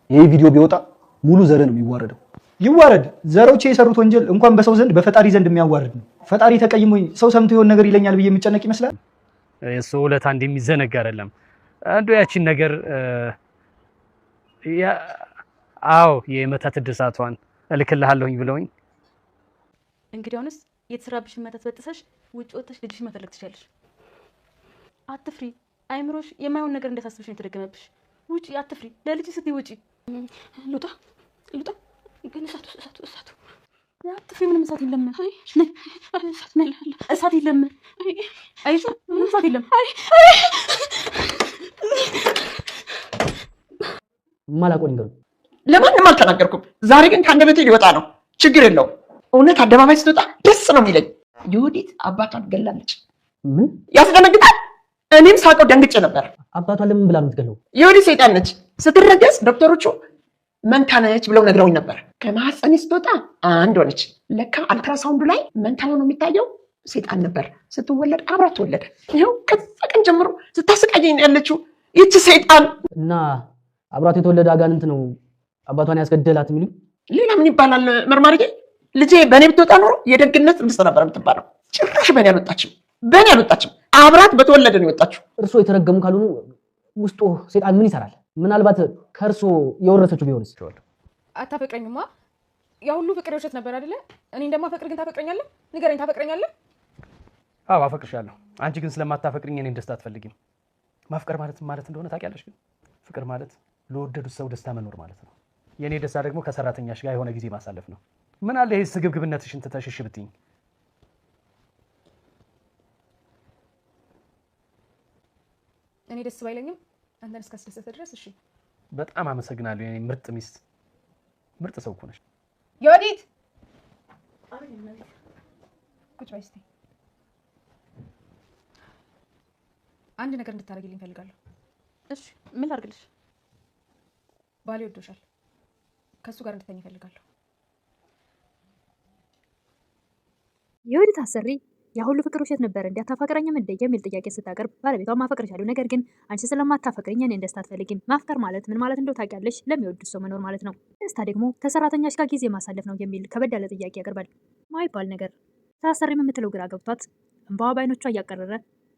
ይሄ ቪዲዮ ቢወጣ ሙሉ ዘር ነው የሚዋረደው። ይዋረድ። ዘሮቼ የሰሩት ወንጀል እንኳን በሰው ዘንድ በፈጣሪ ዘንድ የሚያዋርድ ነው። ፈጣሪ ተቀይሞኝ ሰው ሰምቶ የሆነ ነገር ይለኛል ብዬ የሚጨነቅ ይመስላል። እሱ ውለታ እንደሚዘነጋ አይደለም። አንዱ ያቺን ነገር አዎ የመተት እድሳቷን እልክልሃለሁኝ ብለውኝ እንግዲህ አሁንስ የተሰራብሽን መተት በጥሰሽ ውጭ ወጥተሽ ልጅሽ መፈለግ ትችላለሽ። አትፍሪ። አይምሮሽ የማይሆን ነገር እንዳሳስብሽ ነው የተደገመብሽ። ውጪ፣ አትፍሪ። ለልጅ ስትይ ውጪ። ሉጣ ግን እሳቱ አትፍሪ። ምንም እሳት የለም። እሳት የለም። አይዞ፣ ምንም እሳት የለም። ማላቆኝ ነው። ለማንም አልተናገርኩም። ዛሬ ግን ከአንደበቴ ሊወጣ ነው። ችግር የለውም። እውነት አደባባይ ስትወጣ ደስ ነው የሚለኝ። የወዲት አባቷን ገላለች። ምን ያስደነግጣል? እኔም ሳቀው ደንግጬ ነበር። አባቷን ለምን ብላ ነው የምትገለው? የወዲት ሰይጣን ነች። ስትረገዝ ዶክተሮቹ መንታ ነች ብለው ነግረውኝ ነበር። ከማህፀኔ ስትወጣ አንድ ሆነች። ለካ አልትራሳውንዱ ላይ መንታ ነው የሚታየው። ሰይጣን ነበር። ስትወለድ አብራ ተወለደ። ይኸው ከዛ ቀን ጀምሮ ስታስቃየኝ ያለችው ይቺ ሰይጣን። እና አብራት የተወለደ አጋንንት ነው አባቷን ያስገደላት የሚሉ። ሌላ ምን ይባላል መርማሪ? ልጄ በእኔ ብትወጣ ኖሮ የደግነት ምስጥ ነበር የምትባለው። ጭራሽ በእኔ አልወጣችም። አብራት በተወለደ ነው የወጣችው። እርሶ የተረገሙ ካልሆኑ ውስጡ ሰይጣን ምን ይሰራል? ምናልባት ከእርሶ የወረሰችው ቢሆንስ? አታፈቅረኝማ? ያ ሁሉ ፍቅር የውሸት ነበር አይደለ? እኔ እንደማፈቅር ግን ታፈቅረኛለህ? ንገረኝ፣ ታፈቅረኛለህ? አዎ አፈቅርሻለሁ። አንቺ ግን ስለማታፈቅሪኝ እኔን ደስታ አትፈልጊም። ማፍቀር ማለት እንደሆነ ታውቂያለሽ። ግን ፍቅር ማለት ለወደዱት ሰው ደስታ መኖር ማለት ነው። የኔ ደስታ ደግሞ ከሰራተኛሽ ጋር የሆነ ጊዜ ማሳለፍ ነው። ምን አለ ይሄ ስግብግብነትሽን ትተሽሽ ብትይኝ። እኔ ደስ ባይለኝም አንተን እስካስደሰተ ድረስ እሺ። በጣም አመሰግናለሁ የኔ ምርጥ ሚስት። ምርጥ ሰው እኮ ነሽ። የወዲት ቁጭ በይ እስቲ። አንድ ነገር እንድታደርግልኝ እፈልጋለሁ። እሺ ምን ላድርግልሽ? ባሌ ወዶሻል። ከሱ ጋር እንድትተኝ እፈልጋለሁ። የወዲት አሰሪ ያ ሁሉ ፍቅር ውሸት ነበር እንዴ? አታፈቅረኝም እንዴ የሚል ጥያቄ ስታቀርብ ባለቤቷም አፈቅርሻለሁ፣ ነገር ግን አንቺ ስለማታፈቅሪኝ እኔን ደስታ አትፈልጊም። ማፍቀር ማለት ምን ማለት እንደው ታውቂያለሽ? ለሚወዱት ሰው መኖር ማለት ነው። ደስታ ደግሞ ከሰራተኛሽ ጋር ጊዜ ማሳለፍ ነው የሚል ከበድ ያለ ጥያቄ ያቀርባል። ማይባል ነገር ታሰሪም የምትለው ግራ ገብቷት እንባዋ ባይኖቿ እያቀረረ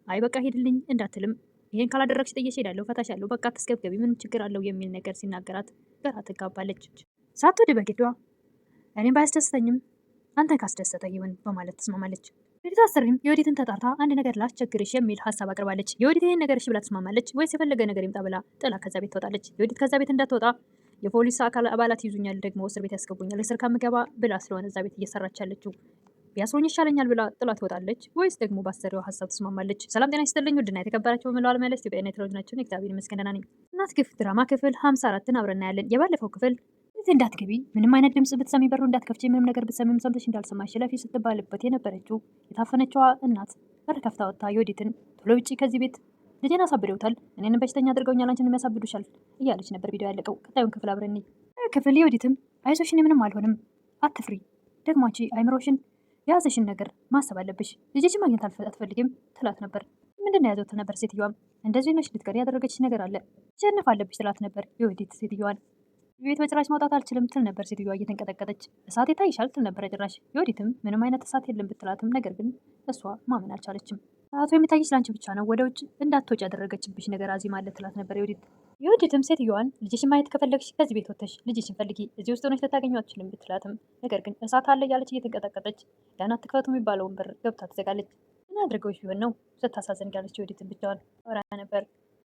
አይ በቃ ሄድልኝ እንዳትልም ይሄን ካላደረግሽ ጥዬሽ እሄዳለሁ፣ ፈታሻለሁ፣ በቃ አትስገብገቢ፣ ምን ችግር አለው የሚል ነገር ሲናገራት ግራ ትጋባለች። ሳትወድ በግዷ እኔም ባያስደስተኝም አንተ ካስደሰተ ይሁን በማለት ተስማማለች። የወዲት አሰሪም የወዲትን ተጣርታ አንድ ነገር ላስቸግርሽ የሚል ሀሳብ አቅርባለች። የወዲት ይሄን ነገር እሺ ብላ ተስማማለች ወይስ የፈለገ ነገር ይምጣ ብላ ጥላ ከዛ ቤት ትወጣለች? የወዲት ከዛ ቤት እንዳትወጣ የፖሊስ አባላት ይዙኛል፣ ደግሞ እስር ቤት ያስገቡኛል፣ እስር ከምገባ ብላ ስለሆነ እዛ ቤት እየሰራች ያለችው ቢያስሮኝ ይሻለኛል ብላ ጥላ ትወጣለች ወይስ ደግሞ ባሰሪው ሀሳብ ተስማማለች? ሰላም ጤና ይስጥልኝ ውድና የተከበራችሁ መላው ዓለም ያለ ኢትዮጵያ ኔትሮች ናቸው። እግዚአብሔር ይመስገን ደህና ነኝ። እናት ግፍ ድራማ ክፍል 54ን አብረን እናያለን። የባለፈው ክፍል እዚህ እንዳትገቢ፣ ምንም አይነት ድምጽ ብትሰሚ በሩ እንዳትከፍቺ፣ ምንም ነገር ብትሰሚ ሰምተሽ እንዳልሰማሽ ለፊ ስትባልበት የነበረችው የታፈነችዋ እናት በር ከፍታ ወጥታ የወዲትን ቶሎ ውጪ ከዚህ ቤት ልጄን አሳብደውታል፣ እኔንም በሽተኛ አድርገውኛል፣ አንቺንም ያሳብዱሻል እያለች ነበር ቪዲዮ ያለቀው። ቀጣዩን ክፍል አብረን እንይ። ክፍል የወዲትም አይዞሽ እኔ ምንም አልሆንም፣ አትፍሪ፣ ደግሞ አንቺ አይምሮሽን የያዘሽን ነገር ማሰብ አለብሽ፣ ልጅሽን ማግኘት አትፈልጊም ትላት ነበር። ምንድን ነው ያዘው ትል ነበር ሴትዮዋም። እንደዚህ ነሽ ልትቀሪ ያደረገችሽ ነገር አለ፣ ሸነፍ አለብሽ ትላት ነበር የወዲት ሴትዮዋን። ቤት በጭራሽ መውጣት አልችልም ትል ነበር ሴትዮዋ እየተንቀጠቀጠች። እሳት ይታይሻል ትል ነበር ጭራሽ። የወዲትም ምንም አይነት እሳት የለም ብትላትም ነገር ግን እሷ ማመን አልቻለችም። እሳቱ የሚታይሽ ላንቺ ብቻ ነው፣ ወደ ውጭ እንዳትወጪ ያደረገችብሽ ነገር አዚም አለ ትላት ነበር የወዲት። የወዲትም ሴትዮዋን ልጅሽን ማየት ከፈለግሽ ከዚህ ቤት ወጥተሽ ልጅሽን ፈልጊ፣ እዚህ ውስጥ ሆነሽ ልታገኘው አትችልም ብትላትም ነገር ግን እሳት አለ እያለች እየተንቀጠቀጠች ያን አትክፈቱ የሚባለውን በር ገብታ ትዘጋለች። ምን አድርገውሽ ቢሆን ነው ስታሳዝን ያለች የወዲትን ብቻዋን ወራ ነበር።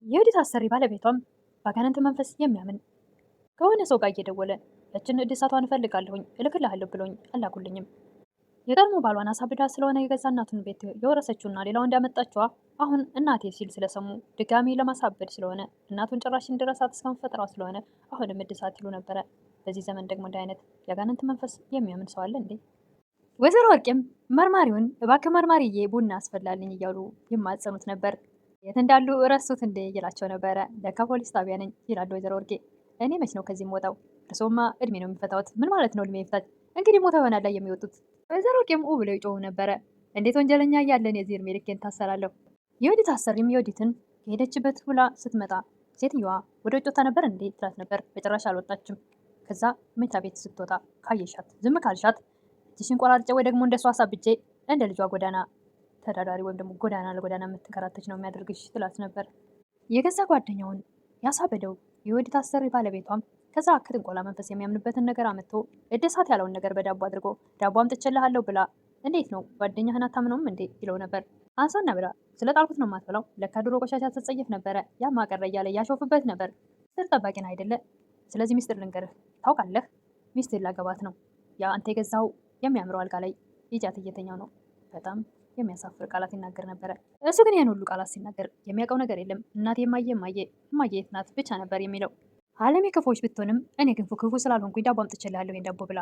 የወዲት አሰሪ ባለቤቷም በአጋንንት መንፈስ የሚያምን ከሆነ ሰው ጋር እየደወለ ለችን እድሳቷን እፈልጋለሁኝ እልክልሃለሁ ብሎኝ አላኩልኝም። የቀድሞ ባሏን አሳብዳ ስለሆነ የገዛ እናቱን ቤት የወረሰችውና ሌላው እንዳመጣችዋ አሁን እናቴ ሲል ስለሰሙ ድጋሚ ለማሳበድ ስለሆነ እናቱን ጭራሽ እንድረሳት እስከመፈጠሯ ስለሆነ አሁንም እድሳት ይሉ ነበረ። በዚህ ዘመን ደግሞ እንደ አይነት የአጋንንት መንፈስ የሚያምን ሰው አለ እንዴ? ወይዘሮ ወርቄም መርማሪውን እባክህ መርማሪዬ ቡና አስፈላልኝ እያሉ ይማጸኑት ነበር። የት እንዳሉ እረሱት እንዴ ይላቸው ነበረ። ለካ ፖሊስ ጣቢያ ነኝ ይላሉ ወይዘሮ ወርቄ። እኔ መች ነው ከዚህ የምወጣው? እርስዎማ እድሜ ነው የሚፈታዎት። ምን ማለት ነው እድሜ ይፍታች? እንግዲህ ሞታ ይሆናል ላይ የሚወጡት። ወይዘሮ ወርቄም ብለው ይጮሁ ነበረ። እንዴት ወንጀለኛ እያለን የዚህ እድሜ ልኬን ታሰራለሁ? የወዲት አሰሪም የወዲትን ከሄደችበት ሁላ ስትመጣ ሴትዮዋ ወደ ውጭ ወጥታ ነበር እንዴ ትላት ነበር። በጭራሽ አልወጣችም። ከዛ መኝታ ቤት ስትወጣ ካየሻት ዝም ካልሻት እጅሽን ቆራርጬ ወይ ደግሞ እንደሷ አሳብጬ እንደ ልጇ ጎዳና ተዳዳሪ ወይም ደግሞ ጎዳና ለጎዳና የምትከራተች ነው የሚያደርግሽ ትላት ነበር። የገዛ ጓደኛውን ያሳበደው የወዲት አሰሪ ባለቤቷም ከዛ ከጥንቆላ መንፈስ የሚያምንበትን ነገር አመጥቶ እደሳት ያለውን ነገር በዳቦ አድርጎ ዳቦ አምጥቼልሃለሁ ብላ እንዴት ነው ጓደኛህን አታምነውም እንዴ ይለው ነበር። አንሳና ብላ ስለ ጣልኩት ነው የማትበላው ለካ ድሮ ቆሻሻ ትጸየፍ ነበረ ያማቀረ እያለ ያሾፍበት ነበር። ስር ጠባቂን አይደለ? ስለዚህ ሚስጥር ልንገርህ ታውቃለህ፣ ሚስጥር ላገባት ነው። ያ አንተ የገዛው የሚያምረው አልጋ ላይ ይጃት እየተኛው ነው። በጣም የሚያሳፍር ቃላት ይናገር ነበረ። እሱ ግን ይህን ሁሉ ቃላት ሲናገር የሚያውቀው ነገር የለም። እናቴ እማዬ የት ናት ብቻ ነበር የሚለው። አለም የክፎች ብትሆንም እኔ ግን ክፉ ስላልሆንኩኝ ዳቦ አምጥቼልሃለሁ ይሄን ዳቦ ብላ።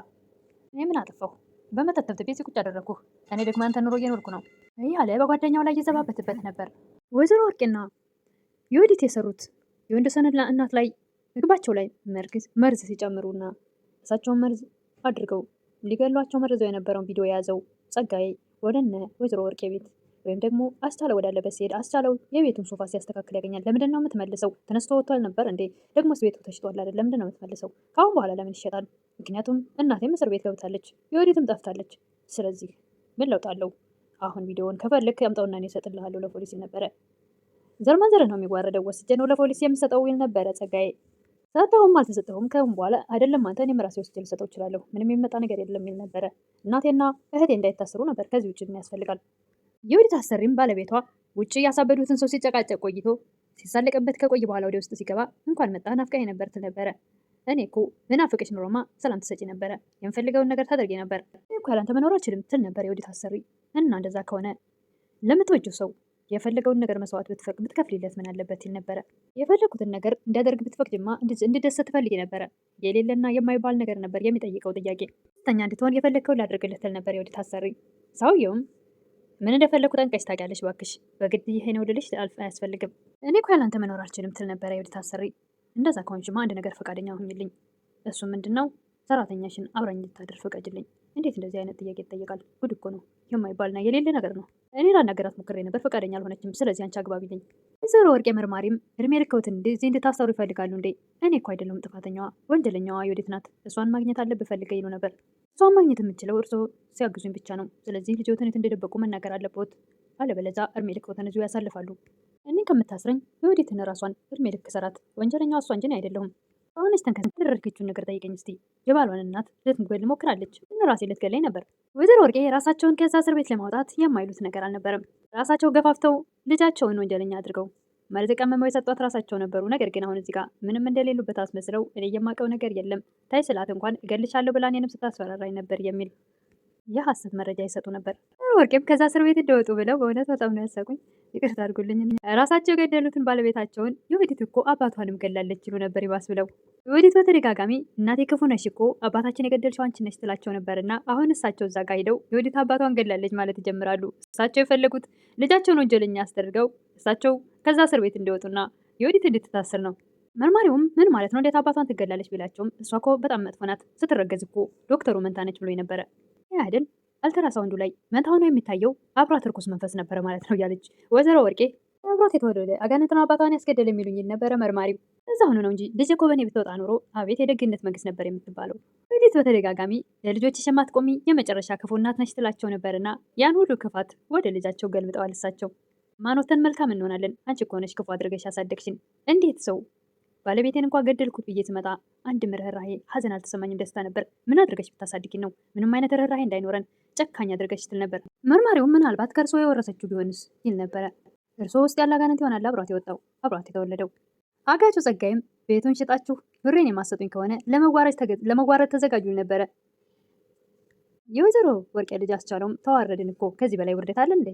እኔ ምን አጠፋሁ? በመጠጥ ቤት ቁጭ አደረግኩህ። እኔ ደግሞ አንተ ኑሮ እየኖርኩ ነው እያለ በጓደኛው ላይ እየዘባበትበት ነበር። ወይዘሮ ወርቄና የወዲት የሰሩት የወንደሰን እናት ላይ ምግባቸው ላይ መርዝ ሲጨምሩና እሳቸውን መርዝ አድርገው ሊገሏቸው መርዘው የነበረውን ቪዲዮ የያዘው ጸጋዬ ወደነ ወይዘሮ ወርቄ ቤት ወይም ደግሞ አስቻለው ወዳለበት ሲሄድ አስቻለው የቤቱን ሶፋ ሲያስተካክል ያገኛል። ለምንድን ነው የምትመልሰው? ተነስቶ ወጥቷል ነበር እንዴ? ደግሞስ ቤቱ ተሽጧል አይደል? ለምንድን ነው የምትመልሰው? ከአሁን በኋላ ለምን ይሸጣል? ምክንያቱም እናቴም እስር ቤት ገብታለች፣ የወዲትም ጠፍታለች። ስለዚህ ምን ለውጥ አለው? አሁን ቪዲዮውን ከፈለክ አምጣውና እኔ እሰጥልሃለሁ ለፖሊስ ነበረ። ዘርማንዘርህ ነው የሚዋረደው፣ ወስጄ ነው ለፖሊስ የምሰጠው ይል ነበረ ጸጋዬ። ሰጠውም አልተሰጠውም ከሁን በኋላ አይደለም አንተ እኔም ራሴ ወስጄ ልሰጠው እችላለሁ፣ ምንም የሚመጣ ነገር የለም ይል ነበረ። እናቴና እህቴ እንዳይታሰሩ ነበር፣ ከዚህ ውጭ ምን ያስፈልጋል? የወዲት አሰሪም ባለቤቷ ውጭ ያሳበዱትን ሰው ሲጨቃጨቅ ቆይቶ ሲሳለቅበት ከቆይ በኋላ ወደ ውስጥ ሲገባ እንኳን መጣ ናፍቃኝ ነበር ትል ነበረ። እኔ እኮ ብናፍቅሽ ኖሮማ ሰላም ትሰጪ ነበረ፣ የምፈልገውን ነገር ታደርጊ ነበር፣ እኮ ያላንተ መኖር አልችልም ትል ነበር የወዲት አሰሪ። እና እንደዛ ከሆነ ለምትወጂው ሰው የፈለገውን ነገር መስዋዕት ብትከፍሊለት ምን አለበት ይል ነበረ። የፈለኩትን ነገር እንዳደርግ ብትፈቅድማ እንድደሰት ትፈልጊ ነበረ። የሌለና የማይባል ነገር ነበር የሚጠይቀው ጥያቄ። ደስተኛ እንድትሆን የፈለግከውን ላደርግልህ ትል ነበር የወዲት አሰሪ። ሰውየውም ምን እንደፈለኩ ጠንቀሽ ታውቂያለሽ፣ እባክሽ በግድ ይሄ ነው ልልሽ አያስፈልግም። እኔ እኮ ያላንተ መኖር አልችልም ትል ነበረ የወዲት አሰሪ። እንደዛ ከሆንሽማ አንድ ነገር ፈቃደኛ ሁኝልኝ። እሱ ምንድን ነው? ሰራተኛሽን አብራኝ እንድታድር ፍቀጅልኝ። እንዴት እንደዚህ አይነት ጥያቄ ይጠየቃል? ጉድ እኮ ነው፣ የማይባልና የሌለ ነገር ነው። እኔ ላናገራት ሞክሬ ነበር፣ ፈቃደኛ አልሆነችም። ስለዚህ አንቺ አግባቢልኝ። ወይዘሮ ወርቄ መርማሪም እድሜ ልከውትን እንደዚህ እንድታሰሩ ይፈልጋሉ እንዴ? እኔ እኮ አይደለሁም ጥፋተኛዋ፣ ወንጀለኛዋ የወዲት ናት። እሷን ማግኘት አለብህ ፈልገኝ ነው ነበር። እሷን ማግኘት የምችለው እርስዎ ሲያግዙኝ ብቻ ነው። ስለዚህ ልጆትን የት እንደደበቁ መናገር አለበት፣ አለበለዚያ እድሜ ልከውትን እዚሁ ያሳልፋሉ። እኔን ከምታስረኝ የወዲትን ራሷን እድሜ ልክ ሰራት። ወንጀለኛዋ እሷ እንጂ እኔ አይደለሁም። አሁንስ ተንከስ ያደረገችውን ነገር ጠይቀኝ እስቲ። የባሏን እናት ልትገድል ሞክራለች፣ ራሴ ልትገለኝ ነበር። ወይዘሮ ወርቄ ራሳቸውን ከዛ እስር ቤት ለማውጣት የማይሉት ነገር አልነበረም። ራሳቸው ገፋፍተው ልጃቸውን ወንጀለኛ አድርገው መርዝ ቀመመው የሰጧት ራሳቸው ነበሩ። ነገር ግን አሁን እዚህ ጋር ምንም እንደሌሉበት አስመስለው እኔ የማውቀው ነገር የለም ታይ ስላት እንኳን እገልሻለሁ ብላ እኔንም ስታስፈራራኝ ነበር የሚል የሐሰት መረጃ ይሰጡ ነበር። ወርቄም ከዛ እስር ቤት እንደወጡ ብለው በእውነት በጣም ነው ያሳቁኝ። ይቅርታ አድርጉልኝ። ራሳቸው የገደሉትን ባለቤታቸውን የወዲት እኮ አባቷንም ገላለች ይሉ ነበር ይባስ ብለው። የወዲት በተደጋጋሚ እናቴ ክፉ ነሽ እኮ አባታችን የገደልሽው አንቺ ነሽ ትላቸው ነበርና አሁን እሳቸው እዛ ጋ ሄደው የወዲት አባቷን ገላለች ማለት ይጀምራሉ። እሳቸው የፈለጉት ልጃቸውን ወንጀለኛ አስደርገው እሳቸው ከዛ እስር ቤት እንዲወጡና የወዲት እንድትታስር ነው። መርማሪውም ምን ማለት ነው እንዴት አባቷን ትገላለች ቢላቸውም እሷ እኮ በጣም መጥፎ ናት፣ ስትረገዝ እኮ ዶክተሩ መንታ ነች ብሎ ነበረ። ይህ አይደል አልትራሳውንዱ ላይ መንታ ሆኖ የሚታየው አብሯት ርኩስ መንፈስ ነበረ ማለት ነው እያለች ወይዘሮ ወርቄ አብሯት የተወለደ አጋንንትን አባቷን ያስገደል የሚሉኝ ነበረ መርማሪው። እዛ ሆኖ ነው እንጂ ልጅ እኮ በእኔ ብትወጣ ኖሮ አቤት የደግነት መንግስት ነበር የምትባለው። ወዲት በተደጋጋሚ ለልጆችሽ የማትቆሚ የመጨረሻ ክፉ እናት ነች ትላቸው ነበርና ያን ሁሉ ክፋት ወደ ልጃቸው ገልብጠዋል። እሳቸው ማኖተን መልካም እንሆናለን፣ አንቺ እኮ ነሽ ክፉ አድርገሽ ያሳደግሽን። እንዴት ሰው ባለቤቴን እንኳን ገደልኩት ብዬ ስመጣ አንድ ርህራሄ ሀዘን አልተሰማኝም፣ ደስታ ነበር። ምን አድርገሽ ብታሳድጊን ነው ምንም አይነት ርህራሄ እንዳይኖረን ጨካኝ አድርገሽ ስትል ነበር። መርማሪውም ምናልባት ከእርሶ የወረሰችው ቢሆንስ ይል ነበረ። እርሶ ውስጥ ያለ አጋንንት ይሆናል አብሯት የወጣው አብሯት የተወለደው። አጋቹ ጸጋይም ቤቱን ሽጣችሁ ብሬን የማሰጡኝ ከሆነ ለመዋረድ ተዘጋጁ ነበረ። የወይዘሮ ወርቄ ልጅ አስቻለውም ተዋረድን እኮ ከዚህ በላይ ውርደት አለ እንዴ?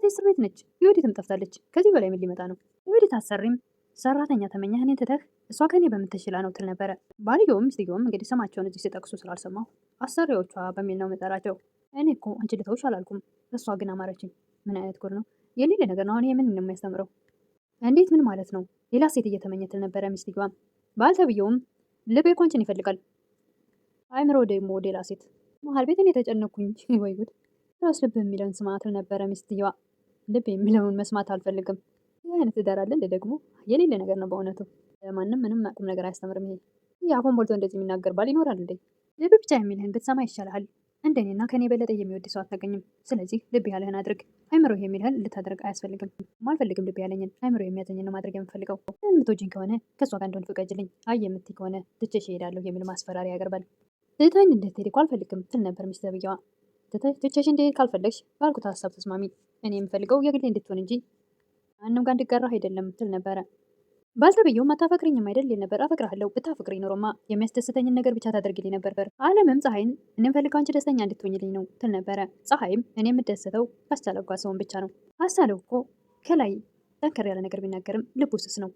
እስር ቤት ነች፣ የወዲትም ጠፍታለች። ከዚህ በላይ ምን ሊመጣ ነው? የወዲት አሰሪም ሰራተኛ ተመኛህ እኔን ትተህ እሷ ከኔ በምትችላ ነው ትል ነበረ። ባልየውም ሚስትየውም እንግዲህ ስማቸውን እዚህ ሲጠቅሱ ስላልሰማሁ አሰሪዎቿ በሚል ነው የምጠራቸው። እኔ እኮ አንቺ ልተውሽ አላልኩም፣ እሷ ግን አማረችኝ። ምን አይነት ጉድ ነው? የሌለ ነገር ነው። አሁን የምን ነው የሚያስተምረው? እንዴት ምን ማለት ነው? ሌላ ሴት እየተመኘ ትል ነበረ ሚስትየዋም። ባልተብየውም ልቤ እኮ አንቺን ይፈልጋል፣ አይምሮ ደግሞ ሌላ ሴት። መሀል ቤትን የተጨነኩኝ ወይ ጉድ። ራስ ልብ የሚለውን ስማ ትል ነበረ ሚስትየዋ። ልብ የሚለውን መስማት አልፈልግም። ይህ አይነት ትዳር አለ እንደ ደግሞ የሌለ ነገር ነው በእውነቱ። ማንም ምንም ቁም ነገር አያስተምርም። ይሄ አፉን ሞልቶ እንደዚህ የሚናገር ባል ይኖራል እንዴ? ልብ ብቻ የሚልህን ብትሰማ ይሻልሃል። እንደኔና ከኔ የበለጠ የሚወድ ሰው አታገኝም። ስለዚህ ልብ ያለህን አድርግ። አይምሮ የሚልህን ልታደርግ አያስፈልግም። አልፈልግም ልብ ያለኝን አይምሮ የሚያዘኝን ነው ማድረግ የምፈልገው። የምትወጂኝ ከሆነ ከእሷ ጋር እንደሆን ፍቀጅልኝ። አይ የምትይ ከሆነ ትቼሽ እሄዳለሁ የሚል ማስፈራሪያ ያቀርባል። ትታኝ እንድትሄድ እኮ አልፈልግም ትል ነበር ሚስት ተብዬዋ። ትቼሽ እንድሄድ ካልፈለግሽ ባልኩት ሀሳብ ተስማሚ። እኔ የምፈልገው የግሌ እንድትሆን እንጂ ማንም ጋር እንድጋራህ አይደለም ትል ነበረ። ባልተብየውም አታፈቅሪኝም አይደል ይል ነበር። አፈቅርሃለሁ፣ ብታፈቅሪ ኖሮማ የሚያስደስተኝን ነገር ብቻ ታደርግልኝ ነበር። አለምም ፀሐይን እኔ የምፈልገው አንቺ ደስተኛ እንድትሆኝልኝ ነው ትል ነበረ። ፀሐይም እኔ የምደሰተው ካስቻለው ጋር ሰውን ብቻ ነው። አስቻለው እኮ ከላይ ጠንከር ያለ ነገር ቢናገርም ልቡ ስስ ነው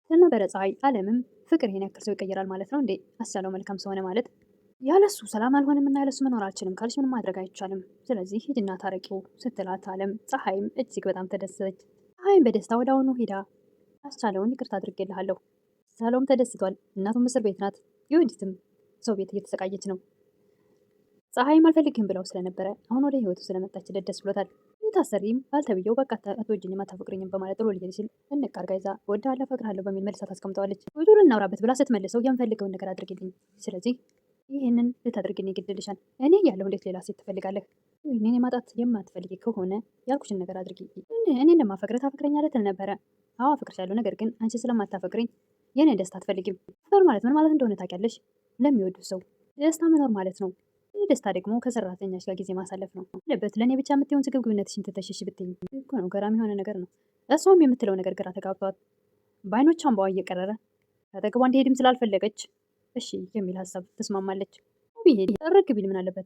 ትል ነበረ ፀሐይ። አለምም ፍቅር ይሄን ያክል ሰው ይቀይራል ማለት ነው እንዴ? አስቻለው መልካም ሰው ሆነ ማለት ያለሱ ሰላም አልሆንም እና ያለሱ መኖር አልችልም ካልሽ ምንም ማድረግ አይቻልም። ስለዚህ ሂድና ታረቂው ስትላት አለም ፀሐይም እጅግ በጣም ተደሰተች። ፀሐይም በደስታ ወደ አሁኑ ሄዳ አስቻለውን ይቅርታ አድርጌልሃለሁ። አስቻለውም ተደስቷል። እናቱም እስር ቤት ናት። የወዲትም ሰው ቤት እየተሰቃየች ነው። ፀሐይም አልፈልግህም ብለው ስለነበረ አሁን ወደ ህይወቱ ስለመጣች ደስ ብሎታል። ታሰሪም ባልተብየው በቃ አትወጂኝም አታፈቅሪኝም በማለት ጥሎ ሊሄድ ሲል እንቅ አድርጋ ይዛ እወድሃለሁ አፈቅርሃለሁ በሚል መልሳት አስቀምጠዋለች። ብዙ ልናውራበት ብላ ስትመልሰው የምፈልገውን ነገር አድርግልኝ፣ ስለዚህ ይህንን ልታደርግልኝ ይገድልሻል። እኔ ያለሁ እንዴት ሌላ ሴት ትፈልጋለህ? እኔን የማጣት የማትፈልጊ ከሆነ ያልኩሽን ነገር አድርጊ። እኔ እንደማፈቅረ ታፈቅረኛለህ ትል ነበረ። አዎ አፈቅርሻለሁ፣ ነገር ግን አንቺ ስለማታፈቅሪኝ የኔን ደስታ አትፈልጊም። ፍቅር ማለት ምን ማለት እንደሆነ ታውቂያለሽ? ለሚወዱት ሰው ደስታ መኖር ማለት ነው። ይህ ደስታ ደግሞ ከሰራተኛሽ ጋር ጊዜ ማሳለፍ ነው ለበት። ለእኔ ብቻ የምትሆን ስግብግብነትሽን ትተሽሽ ብትኝ እኮ ነው። ገራሚ የሆነ ነገር ነው። እሷም የምትለው ነገር ግራ ተጋብቷት በአይኖቿ እንባዋ እየቀረረ ከአጠገቧ እንዲሄድም ስላልፈለገች እሺ የሚል ሀሳብ ትስማማለች። ቢሄድ ጠረግ ቢል ምን አለበት?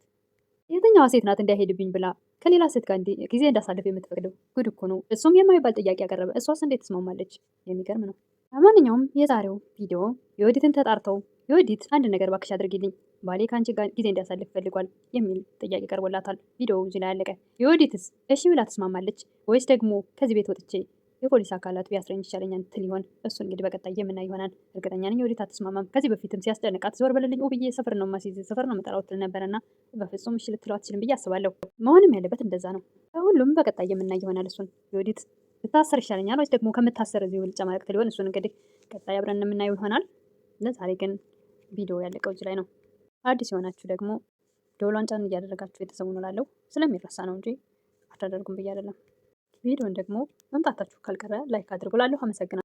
የትኛዋ ሴት ናት እንዳይሄድብኝ ብላ ከሌላ ሴት ጋር ጊዜ እንዳሳልፍ የምትፈቅደው? ጉድ እኮ ነው። እሱም የማይባል ጥያቄ ያቀረበ፣ እሷስ እንዴት ትስማማለች? የሚገርም ነው። ለማንኛውም የዛሬው ቪዲዮ የወዲትን ተጣርተው የወዲት አንድ ነገር ባክሽ አድርጊልኝ፣ ባሌ ከአንቺ ጋር ጊዜ እንዲያሳልፍ ፈልጓል የሚል ጥያቄ ቀርቦላታል። ቪዲዮው እዚህ ላይ ያለቀ። የወዲትስ እሺ ብላ ትስማማለች ወይስ ደግሞ ከዚህ ቤት ወጥቼ የፖሊስ አካላት ቢያስረኝ ይሻለኛል ትል ይሆን? እሱ እንግዲህ በቀጣይ የምናይ ይሆናል። እርግጠኛ ነኝ የወዲት አትስማማም። ከዚህ በፊትም ሲያስጨንቃት ዞር በልልኝ ብዬ ሰፈር ነው ማስይዝ ሰፈር ነው መጠራው ትል ነበረና በፍጹም እሺ ልትለው አትችልም ብዬ አስባለሁ። መሆንም ያለበት እንደዛ ነው። ሁሉም በቀጣይ የምናይ ይሆናል። እሱን የወዲት ልታሰር ይሻለኛል ወይስ ደግሞ ከምታሰር እዚህ ልጫ ማለቅ ሊሆን እሱን እንግዲህ ቀጣይ አብረን የምናየው ይሆናል። ለዛሬ ግን ቪዲዮ ያለቀው እዚህ ላይ ነው። አዲስ የሆናችሁ ደግሞ ደወሏን ጫን እያደረጋችሁ ቤተሰቡ እንላለሁ። ስለሚረሳ ነው እንጂ አታደርጉም ብዬ አይደለም። ቪዲዮን ደግሞ መምጣታችሁ ካልቀረ ላይክ አድርጉ። ላለሁ አመሰግናለሁ።